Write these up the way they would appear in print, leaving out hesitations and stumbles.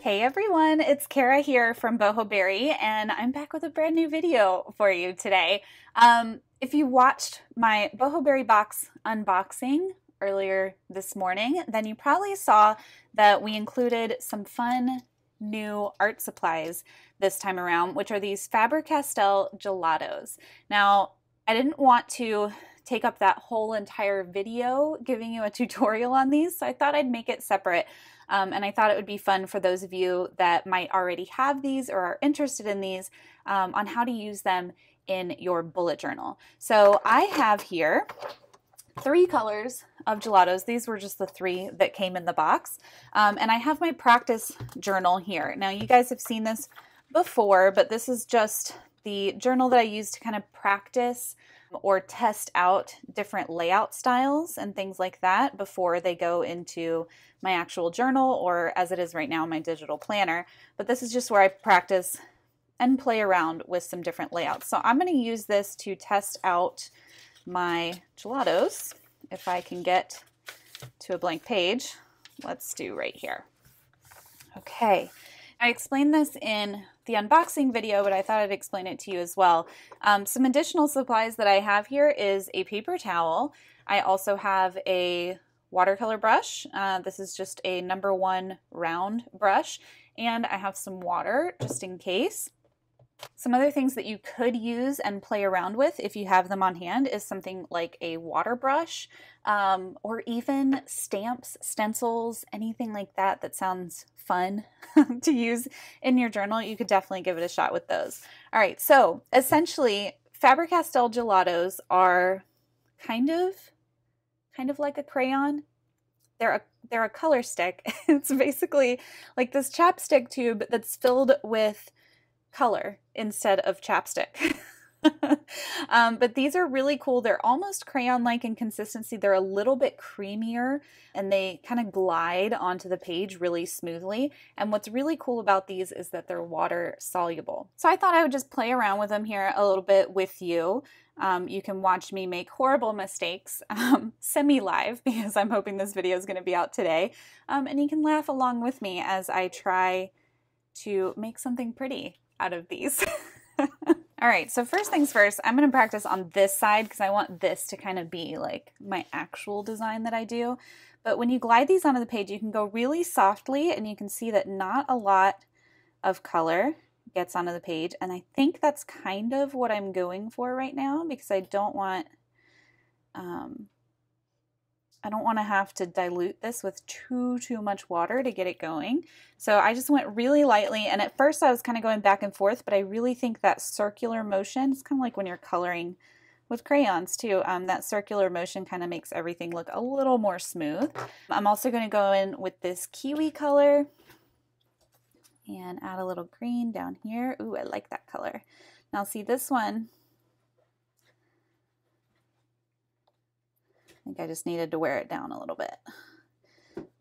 Hey everyone, it's Kara here from Boho Berry, and I'm back with a brand new video for you today. If you watched my Boho Berry Box unboxing earlier this morning, then you probably saw that we included some fun new art supplies this time around, which are these Faber-Castell Gelatos. Now, I didn't want to take up that whole entire video giving you a tutorial on these, so I thought I'd make it separate. And I thought it would be fun for those of you that might already have these or are interested in these on how to use them in your bullet journal. So I have here 3 colors of gelatos. These were just the 3 that came in the box. And I have my practice journal here. Now you guys have seen this before, but this is just the journal that I use to kind of practice or test out different layout styles and things like that before they go into my actual journal, or as it is right now, my digital planner. But this is just where I practice and play around with some different layouts. So I'm going to use this to test out my gelatos. If I can get to a blank page, let's do right here. Okay. I explained this in the unboxing video, but I thought I'd explain it to you as well. Some additional supplies that I have here is a paper towel. I also have a watercolor brush. This is just a #1 round brush, and I have some water just in case. Some other things that you could use and play around with if you have them on hand is something like a water brush, or even stamps, stencils, anything like that that sounds fun to use in your journal. You could definitely give it a shot with those. All right, so essentially Faber-Castell Gelatos are kind of like a crayon. They're a color stick. It's basically like this chapstick tube that's filled with color instead of chapstick. But these are really cool. They're almost crayon-like in consistency. They're a little bit creamier and they kind of glide onto the page really smoothly. And what's really cool about these is that they're water soluble. So I thought I would just play around with them here a little bit with you. You can watch me make horrible mistakes semi-live, because I'm hoping this video is going to be out today. And you can laugh along with me as I try to make something pretty out of these. All right, so first things first, I'm going to practice on this side because I want this to kind of be like my actual design that I do. But when you glide these onto the page, you can go really softly and you can see that not a lot of color gets onto the page. And I think that's kind of what I'm going for right now, because I don't want to have to dilute this with too much water to get it going. So I just went really lightly, and at first I was kind of going back and forth, but I really think that circular motion, it's kind of like when you're coloring with crayons too, that circular motion kind of makes everything look a little more smooth. I'm also going to go in with this kiwi color and add a little green down here. Ooh, I like that color. Now see this one, I think I just needed to wear it down a little bit.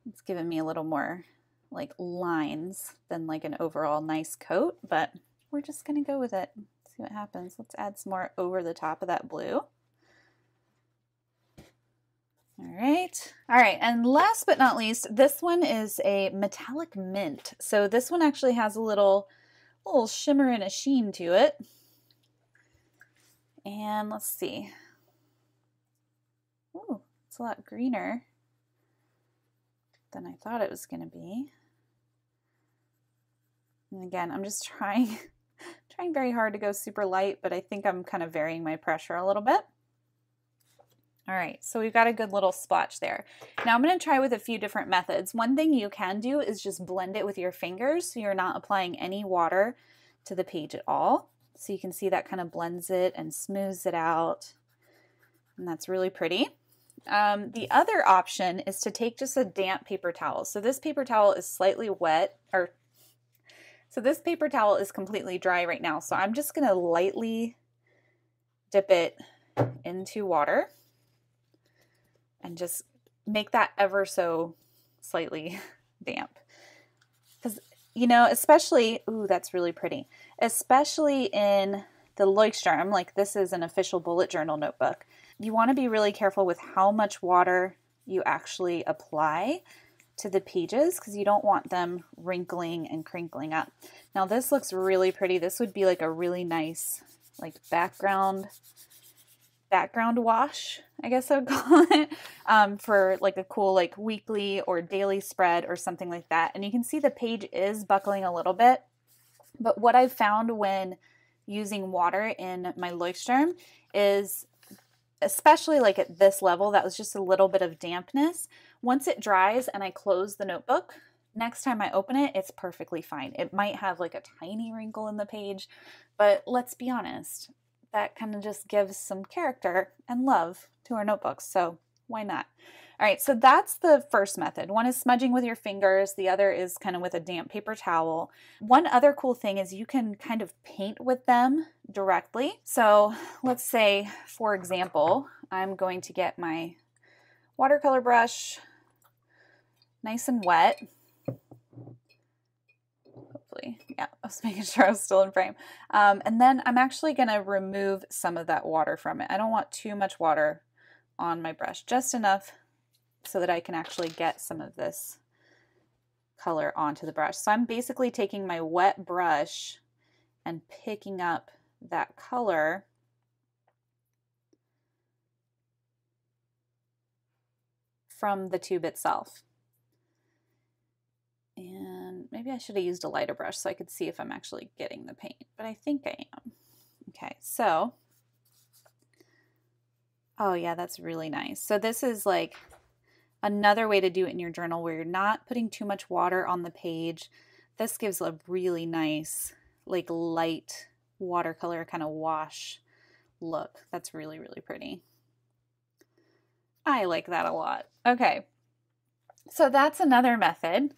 It's giving me a little more like lines than like an overall nice coat, but we're just gonna go with it. See what happens. Let's add some more over the top of that blue. All right, and last but not least, this one is a metallic mint. So this one actually has a little shimmer and a sheen to it. And let's see. Ooh, it's a lot greener than I thought it was going to be. And again, I'm just trying very hard to go super light, but I think I'm kind of varying my pressure a little bit. All right, so we've got a good little splotch there. Now I'm going to try with a few different methods. One thing you can do is just blend it with your fingers so you're not applying any water to the page at all. So you can see that kind of blends it and smooths it out, and that's really pretty. The other option is to take just a damp paper towel. So this paper towel is slightly wet, so this paper towel is completely dry right now. So I'm just going to lightly dip it into water and just make that ever so slightly damp. Because, you know, especially, ooh, that's really pretty, especially in the Leuchtturm, like this is an official bullet journal notebook. You want to be really careful with how much water you actually apply to the pages because you don't want them wrinkling and crinkling up. Now this looks really pretty. This would be like a really nice like background wash, I guess I would call it, for like a cool like weekly or daily spread or something like that. And you can see the page is buckling a little bit, but what I've found when using water in my Leuchtturm is, especially like at this level, that was just a little bit of dampness. Once it dries and I close the notebook, next time I open it, it's perfectly fine. It might have like a tiny wrinkle in the page, but let's be honest, that kind of just gives some character and love to our notebooks, so why not? All right, so that's the first method. One is smudging with your fingers. The other is kind of with a damp paper towel. One other cool thing is you can kind of paint with them directly. So let's say, for example, I'm going to get my watercolor brush nice and wet. Hopefully, yeah, I was making sure I was still in frame. And then I'm actually gonna remove some of that water from it. I don't want too much water on my brush, just enough so that I can actually get some of this color onto the brush. So I'm basically taking my wet brush and picking up that color from the tube itself. And maybe I should have used a lighter brush so I could see if I'm actually getting the paint, but I think I am. Okay, so, oh yeah, that's really nice. So this is like another way to do it in your journal where you're not putting too much water on the page. This gives a really nice, like light watercolor kind of wash look. That's really, really pretty. I like that a lot. Okay, so that's another method.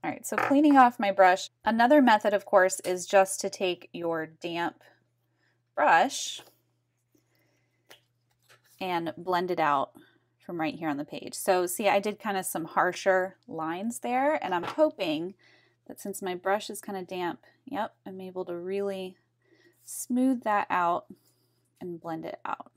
All right, so cleaning off my brush. Another method, of course, is just to take your damp brush and blend it out from right here on the page. So see, I did kind of some harsher lines there, and I'm hoping that since my brush is kind of damp, yep, I'm able to really smooth that out and blend it out.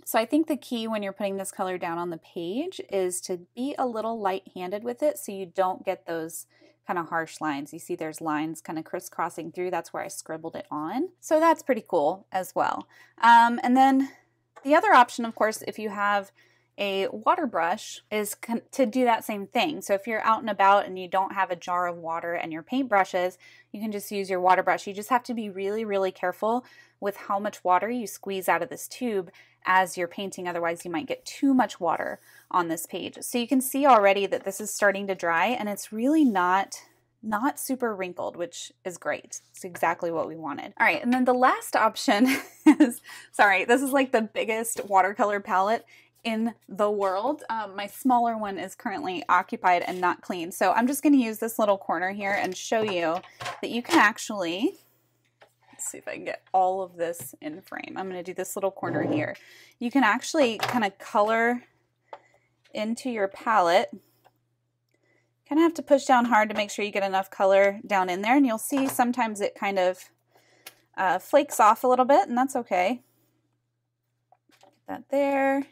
So I think the key when you're putting this color down on the page is to be a little light-handed with it so you don't get those kind of harsh lines. You see there's lines kind of crisscrossing through. That's where I scribbled it on. So that's pretty cool as well. And then the other option, of course, if you have a water brush, is to do that same thing. So if you're out and about and you don't have a jar of water and your paint brushes, you can just use your water brush. You just have to be really, really careful with how much water you squeeze out of this tube as you're painting. Otherwise, you might get too much water on this page. So you can see already that this is starting to dry and it's really not super wrinkled, which is great. It's exactly what we wanted. All right, and then the last option is, sorry, this is like the biggest watercolor palette in the world. My smaller one is currently occupied and not clean. So I'm just gonna use this little corner here and show you that you can actually, let's see if I can get all of this in frame. I'm gonna do this little corner here. You can actually kind of color into your palette. Kind of have to push down hard to make sure you get enough color down in there, and you'll see sometimes it kind of flakes off a little bit, and that's okay. Get that there.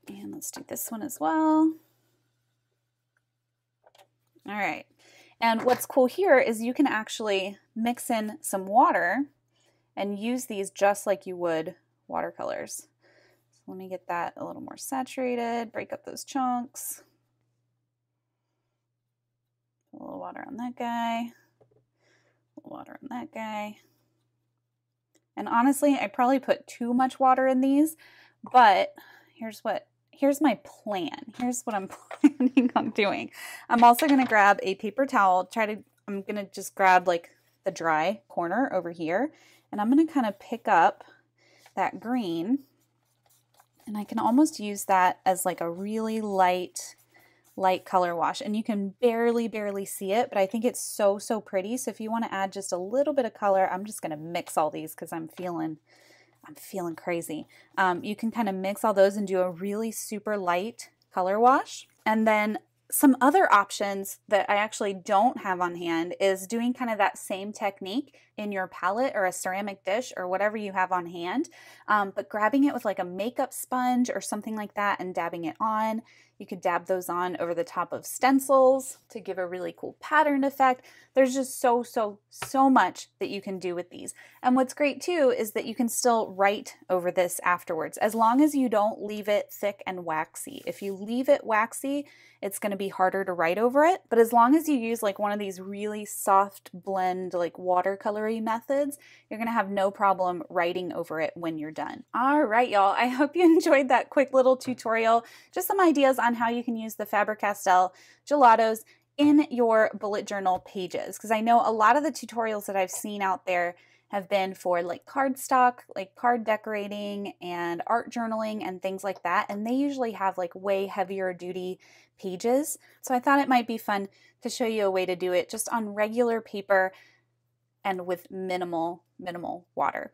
And let's do this one as well. All right. And what's cool here is you can actually mix in some water and use these just like you would watercolors. So let me get that a little more saturated, break up those chunks. A little water on that guy, a little water on that guy. And honestly, I probably put too much water in these, but here's my plan. Here's what I'm planning on doing. I'm also gonna grab a paper towel, I'm gonna just grab like the dry corner over here, and I'm gonna kind of pick up that green, and I can almost use that as like a really light color wash, and you can barely see it, but I think it's so pretty. So if you want to add just a little bit of color, I'm just gonna mix all these because I'm feeling crazy. You can kind of mix all those and do a really super light color wash. And then some other options that I actually don't have on hand is doing kind of that same technique in your palette or a ceramic dish or whatever you have on hand, but grabbing it with like a makeup sponge or something like that and dabbing it on. You could dab those on over the top of stencils to give a really cool pattern effect. There's just so much that you can do with these. And what's great too is that you can still write over this afterwards, as long as you don't leave it thick and waxy. If you leave it waxy, it's going to be harder to write over it. But as long as you use like one of these really soft blend, like watercolory methods, you're going to have no problem writing over it when you're done. All right, y'all. I hope you enjoyed that quick little tutorial. Just some ideas on how you can use the Faber-Castell Gelatos in your bullet journal pages, because I know a lot of the tutorials that I've seen out there have been for like cardstock, like card decorating and art journaling and things like that, and they usually have like way heavier duty pages. So I thought it might be fun to show you a way to do it just on regular paper and with minimal water.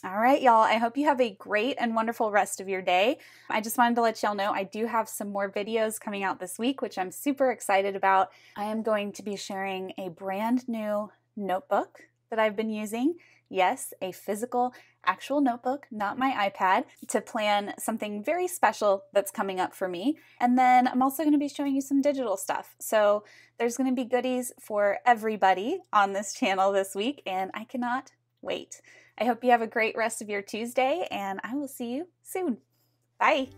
All right, y'all, I hope you have a great and wonderful rest of your day. I just wanted to let y'all know I do have some more videos coming out this week, which I'm super excited about. I am going to be sharing a brand new notebook that I've been using. Yes, a physical, actual notebook, not my iPad, to plan something very special that's coming up for me. And then I'm also going to be showing you some digital stuff. So there's going to be goodies for everybody on this channel this week, and I cannot wait. I hope you have a great rest of your Tuesday, and I will see you soon. Bye.